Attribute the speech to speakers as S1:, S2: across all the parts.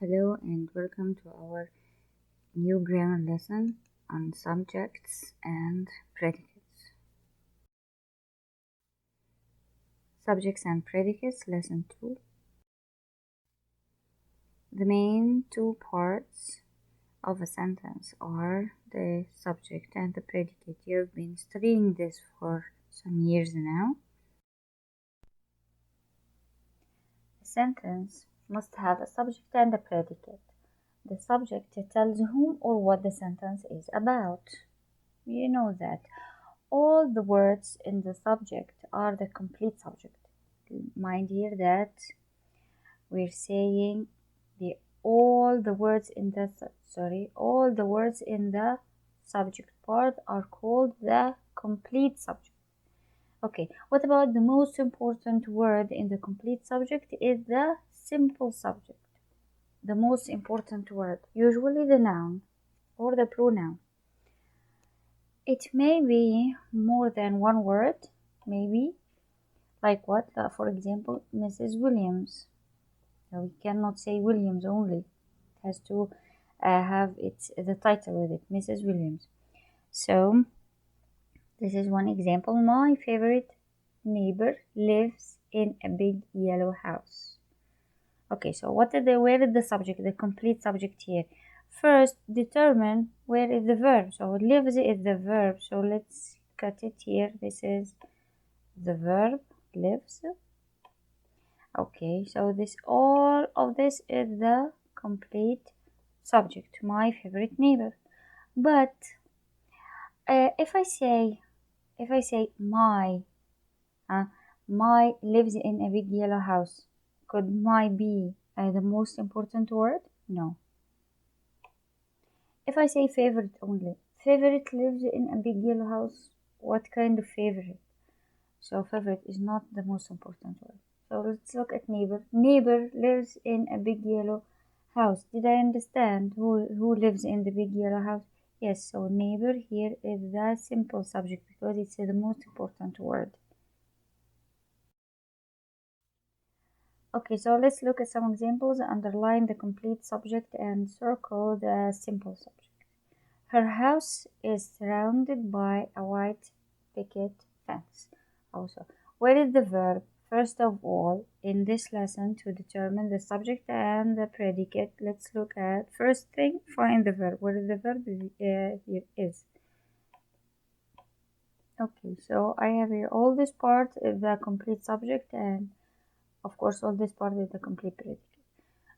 S1: Hello and welcome to our new grammar lesson on subjects and predicates. Subjects and predicates, lesson 2. The main two parts of a sentence are the subject and the predicate. You've been studying this for some years now. A sentence must have a subject and a predicate. The subject tells whom or what the sentence is about. You know that all the words in the subject are the complete subject. Mind here that we're saying all the words in the subject part are called the complete subject. Okay, what about the most important word in the complete subject is the simple subject. The most important word, usually the noun or the pronoun. It may be more than one word, maybe. Like what? For example, Mrs. Williams. We cannot say Williams only. It has to have the title with it, Mrs. Williams. So, this is one example. My favorite neighbor lives in a big yellow house. Okay, so where is the subject, the complete subject here? First, determine where is the verb. So lives is the verb. So let's cut it here. This is the verb, lives. Okay, so all of this is the complete subject, my favorite neighbor. But if I say my lives in a big yellow house, could my be the most important word? No. If I say favorite only, favorite lives in a big yellow house, what kind of favorite? So favorite is not the most important word. So let's look at neighbor. Neighbor lives in a big yellow house. Did I understand who lives in the big yellow house? Yes, so neighbor here is the simple subject because it's the most important word. Okay, so let's look at some examples. Underline the complete subject and circle the simple subject. Her house is surrounded by a white picket fence. Also, where is the verb? First of all, in this lesson, to determine the subject and the predicate, let's look at first thing, find the verb. Where is the verb? Here is. Okay, so I have here all this part is the complete subject, and of course all this part is the complete predicate.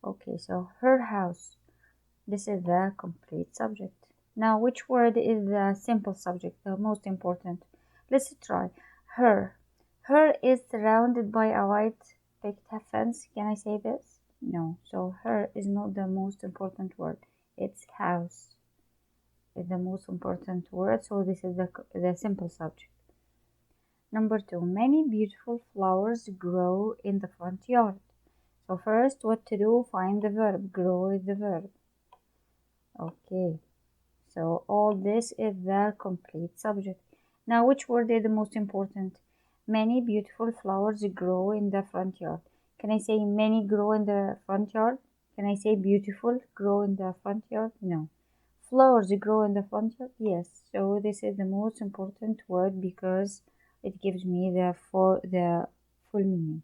S1: Okay, so her house. This is the complete subject. Now, which word is the simple subject, the most important? Let's try. Her. Her is surrounded by a white picket fence. Can I say this? No. So her is not the most important word. It's house is the most important word. So this is the simple subject. Number 2. Many beautiful flowers grow in the front yard. So first, what to do? Find the verb. Grow is the verb. Okay. So all this is the complete subject. Now, which word is the most important? Many beautiful flowers grow in the front yard. Can I say many grow in the front yard? Can I say beautiful grow in the front yard? No. Flowers grow in the front yard? Yes. So this is the most important word because it gives me the full meaning.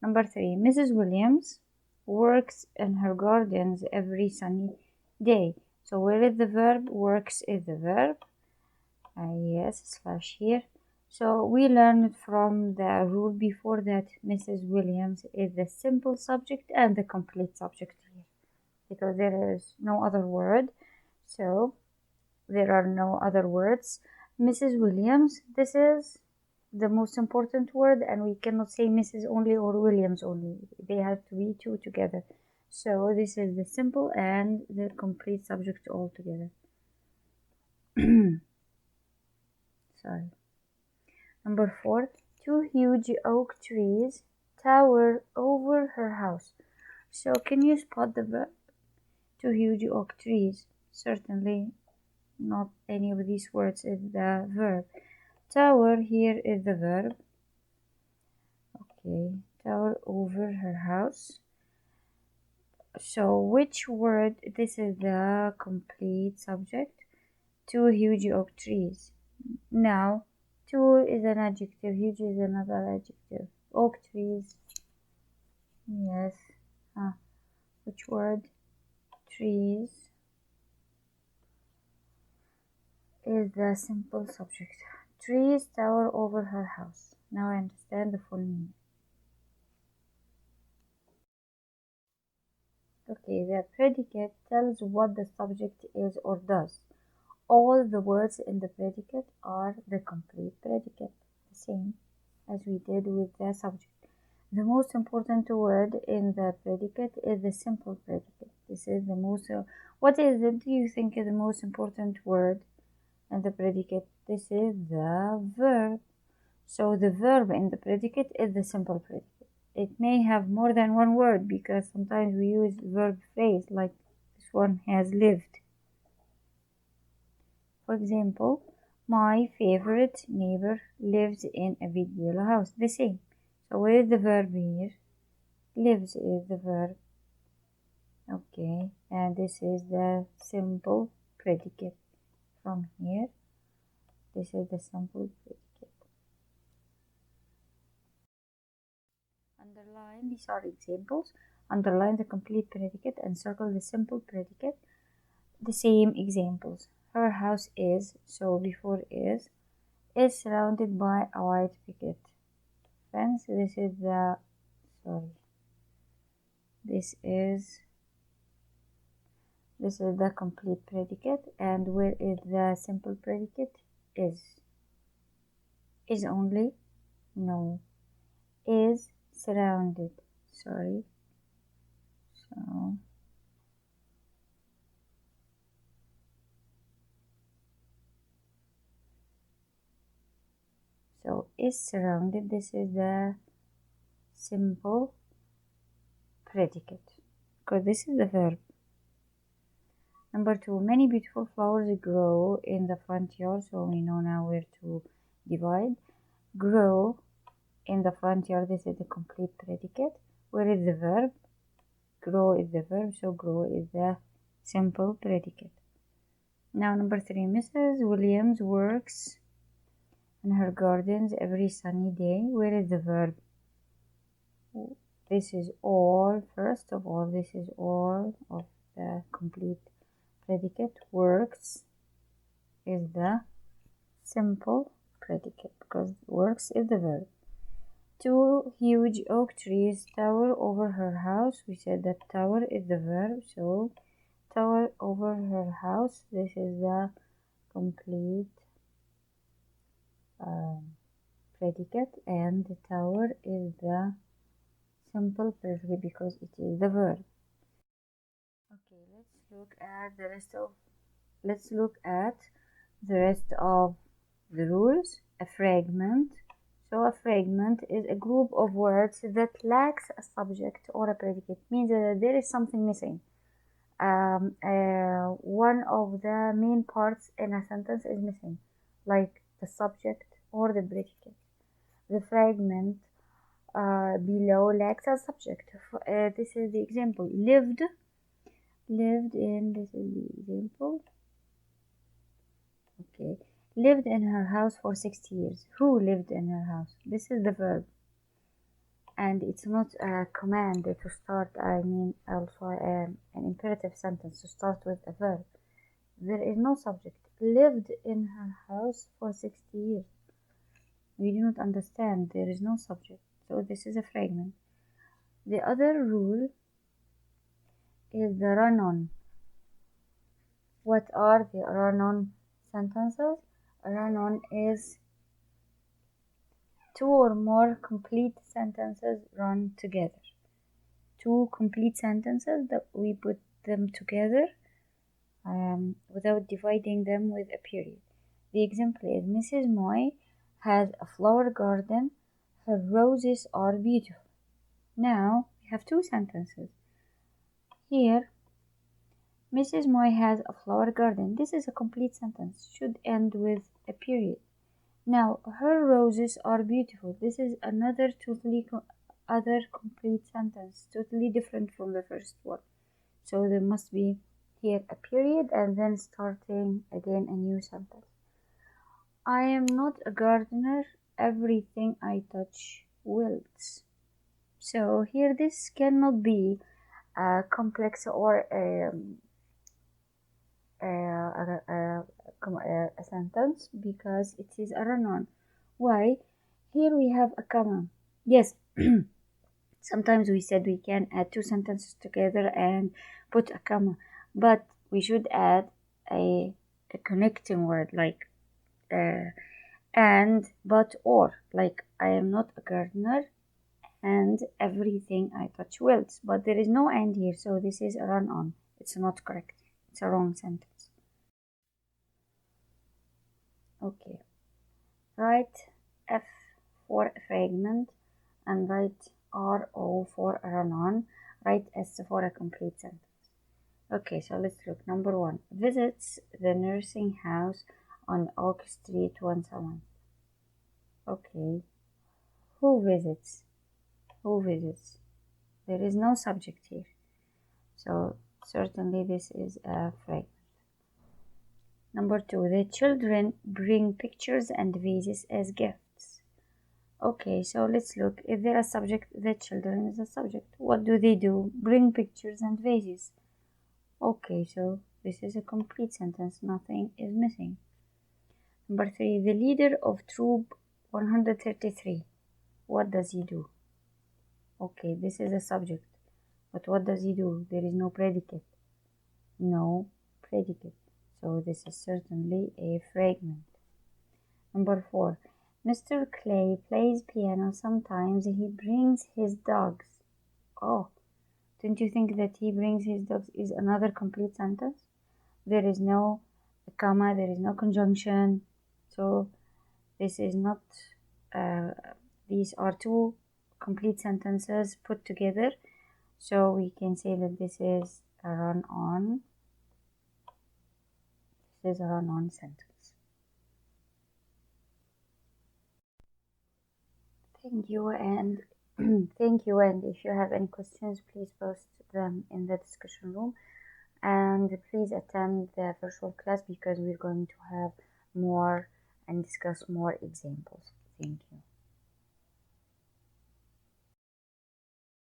S1: Number 3. Mrs. Williams works in her gardens every sunny day. So where is the verb? Works is the verb. Yes, slash here. So we learned from the rule before that Mrs. Williams is the simple subject and the complete subject here because there is no other word. So there are no other words. Mrs. Williams, this is the most important word, and we cannot say Mrs. only or Williams only. They have to be two together. So this is the simple and the complete subject all together. Sorry. Number 4. 2 huge oak trees tower over her house. So can you spot the verb? 2 huge oak trees. Certainly not any of these words is the verb. Tower here is the verb. Okay, tower over her house. So which word, this is the complete subject. 2 huge oak trees. Now, 2 is an adjective, huge is another adjective. Oak trees. Yes. Which word? Trees is the simple subject. Trees tower over her house. Now I understand the full meaning. Okay, the predicate tells what the subject is or does. All the words in the predicate are the complete predicate, the same as we did with the subject. The most important word in the predicate is the simple predicate. This is the most, what is it, do you think is the most important word in the predicate? This is the verb. So the verb in the predicate is the simple predicate. It may have more than one word because sometimes we use verb phrase like this one has lived. For example, my favorite neighbor lives in a big yellow house. The same. So where is the verb here? Lives is the verb. Okay, and this is the simple predicate from here. This is the simple predicate. Underline, these are examples. Underline the complete predicate and circle the simple predicate. The same examples. Her house is, so before is surrounded by a white picket fence. This is the, this is the complete predicate. And where is the simple predicate? Is only? No. Is surrounded. So is surrounded. This is the simple predicate because this is the verb. Number 2, many beautiful flowers grow in the front yard. So we know now where to divide. Grow in the front yard. This is the complete predicate. Where is the verb? Grow is the verb, so grow is the simple predicate. Now number 3, Mrs. Williams works in her gardens every sunny day. Where is the verb? This is all. First of all, this is all of the complete predicate. Works is the simple predicate because works is the verb. 2 huge oak trees tower over her house. We said that tower is the verb, so tower over her house. This is the complete predicate, and the tower is the simple predicate because it is the verb. Okay, let's look at the rest of the rules. A fragment. So a fragment is a group of words that lacks a subject or a predicate. Means that there is something missing. One of the main parts in a sentence is missing, like the subject or the predicate. The fragment below lacks a subject. This is the example. Lived in, this is the example. Okay. Lived in her house for 60 years. Who lived in her house? This is the verb. And it's not a command to start, also an imperative sentence to start with a verb. There is no subject. Lived in her house for 60 years. We do not understand. There is no subject. So this is a fragment. The other rule is the run-on. What are the run-on sentences? Run-on is 2 or more complete sentences run together. 2 complete sentences that we put them together without dividing them with a period. The example is Mrs. Moy has a flower garden. Her roses are beautiful. Now we have 2 sentences. Here, Mrs. Moy has a flower garden. This is a complete sentence. Should end with a period. Now, her roses are beautiful. This is another other complete sentence, totally different from the first one. So there must be here a period and then starting again a new sentence. I am not a gardener, everything I touch wilts. So here this cannot be a complex or a sentence because it is a run-on. Why? Here we have a comma. Yes, sometimes we said we can add two sentences together and put a comma, but we should add a connecting word like and, but, or. Like, I am not a gardener and everything I touch wilts. But there is no and here, so this is a run-on. It's not correct. It's a wrong sentence. Okay. Write F for a fragment and write RO for a run-on. Write S for a complete sentence. Okay, so let's look. Number 1. Visits the nursing house on Oak Street once a month. Okay. Who visits? Who visits? There is no subject here. So certainly this is a fragment. Number 2. The children bring pictures and vases as gifts. Okay, so let's look. If there is a subject, the children is a subject. What do they do? Bring pictures and vases. Okay, so this is a complete sentence. Nothing is missing. Number 3. The leader of troop 133. What does he do? Okay, this is a subject. But what does he do? There is no predicate. No predicate. So this is certainly a fragment. Number 4. Mr. Clay plays piano sometimes. He brings his dogs. Oh, don't you think that he brings his dogs is another complete sentence? There is no comma, there is no conjunction. So this is not, these are two complete sentences put together. So we can say that this is a run-on. This is a run-on sentence. Thank you, and thank you. And if you have any questions, please post them in the discussion room. And please attend the virtual class because we're going to have more and discuss more examples. Thank you.